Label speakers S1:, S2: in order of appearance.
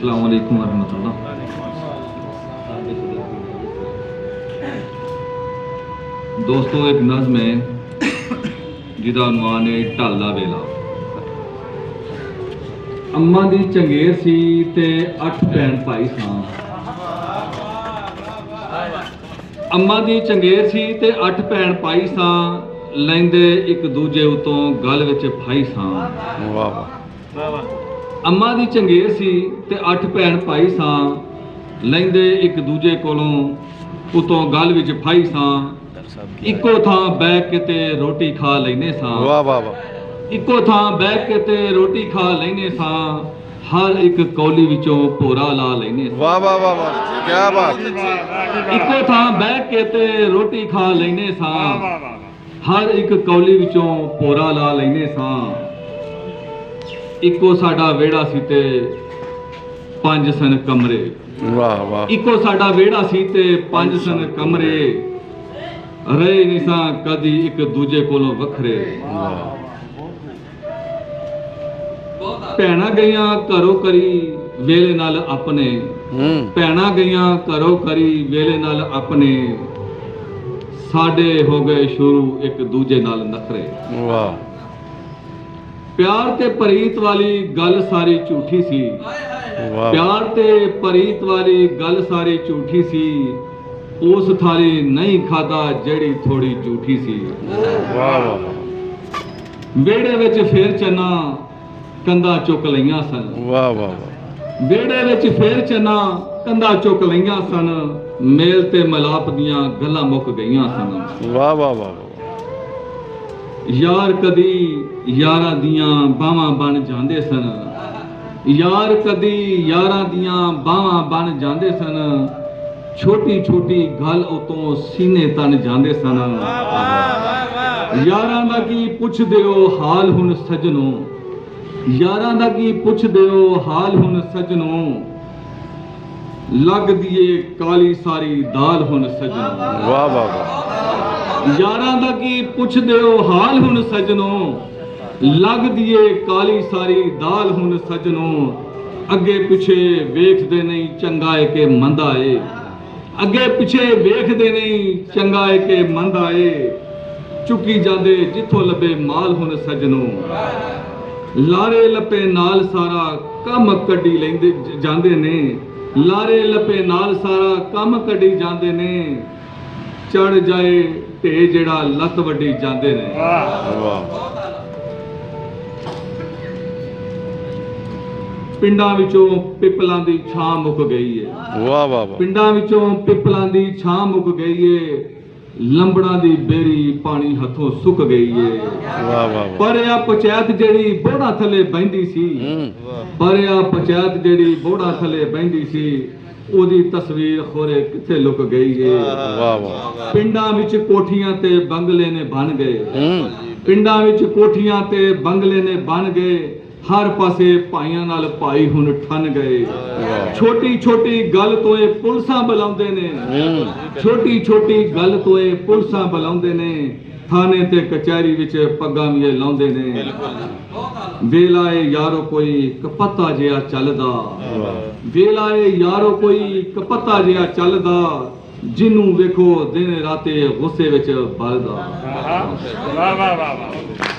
S1: अस्सलाम वालेकुम वरहमतुल्लाह। दोस्तों, एक नज़्म है जिहदा उन्वान है ढल दा वेला। अम्मा दी चंगेर सी ते 8 भैन भाई सां। अम्मा दी चंगेर सी ते 8 भैन भाई सां, लैंदे एक दूजे उतों गल विच फाई सां।
S2: वाह वाह।
S1: अम्मा दी चंगेर सी ते 8 भैन भाई सां, लैंदे एक दूजे कोलों उतों गल विच फाई सां। इक्को थां बैठ के ते रोटी खा लैने सां।
S2: वाह वाह वाह।
S1: इक्को थां बैठ के ते रोटी खा लैने सां, हर एक कौली विचों भोरा ला लैने सां।
S2: वाह वाह वाह वाह, क्या बात।
S1: इक्को थां बैठ के ते रोटी खा लैने सां, हर एक कौली विचों भोरा ला लैने सां। इक्को साडा वेड़ा सी ते 5 सन कमरे।
S2: वाह वाह।
S1: इक्को साडा वेड़ा सी ते 5 सन कमरे, रहे नहीं सां कदी एक दूजे कोलों वखरे। भैणां गईयां घरों करी वेले नाल अपने। भैणां गईयां घरों करी वेले नाल अपने, साडे हो गए शुरू एक दूजे नाल नखरे।
S2: वाह।
S1: प्यार ते परीत वाली गल सारी झूठी सी। प्यार ते परीत वाली गल सारी झूठी सी, उस थाली नहीं खादा जेड़ी थोड़ी झूठी सी।
S2: वाह वाह।
S1: वेड़े विच फेर चन्ना कंधा चुक लईयां सन।
S2: वाह वाह वाह।
S1: वेड़े विच फेर चन्ना कंधा चुक लईयां सन, मेल ते मलाप दियां गल्लां मुक गईयां सन।
S2: वाह वाह वाह।
S1: यार कदी यारां दियां बावां बन जांदे सन। यार कदी यारां दियां बावां बन जांदे सन, छोटी छोटी गल उतों सीने तन जांदे सन। यारां दा की पुछदे हो हाल हुण सजनों, यारां दा की पुछदे हो हाल हुण सजनों, लगदी ए काली सारी दाल हुण सजनों।
S2: वाह वाह वाह।
S1: यारां दा की पुछदे हो हाल हुण सजनों, लगदी ए काली सारी दाल हुण सजनों। अगे पिछे वेखदे नहीं चंगा है के मंदा है, अगे पिछे वेखदे नहीं चंगा है के मंदा है, चुकी जांदे जिथों लबे माल हुण सजनों। लारे लपे नाल सारा कम कड्डी लैंदे जांदे ने, लारे लपे नाल सारा कम कड्डी जांदे ने, चढ़ जाए ढे जेड़ा लत वड्डी जांदे ने।
S2: वाह।
S1: पिंडां विचों पिपलां दी छां मुक गई है।
S2: वाह वाह वाह।
S1: पिंडां विचों पिपलां दी छां मुक गई है, लंबड़ां दी बेरी पानी हथों सुक गई है।
S2: वाह वाह।
S1: पर आ पंचायत जेड़ी बोड़ा थले बहिंदी सी, पर आ पंचायत जेड़ी बोड़ा थले बहिंदी सी, ओदी तस्वीर खोरे किथे लुक गई है।
S2: वाह वाह।
S1: पिंडां विच कोठियां ते बंगले ने बन गए। पिंडां विच कोठियां ते बंगले ने बन गए, हर पासे भाइयां नाल भाई हुण ठन गए। छोटी छोटी गल तो ये पुलिसां बुलाउंदे ने, छोटी छोटी गल तो ये पुलिसां बुलाउंदे ने, थाने ते कचहरी विच पग्गां भी लाउंदे ने। वेला ए यारो कोई कपत्ता जिहा चलदा, वेला ए यारो कोई कपत्ता जिहा चलदा, जिन्नू वेखो दिन राते गुस्से विच बलदा। वाह वाह वाह।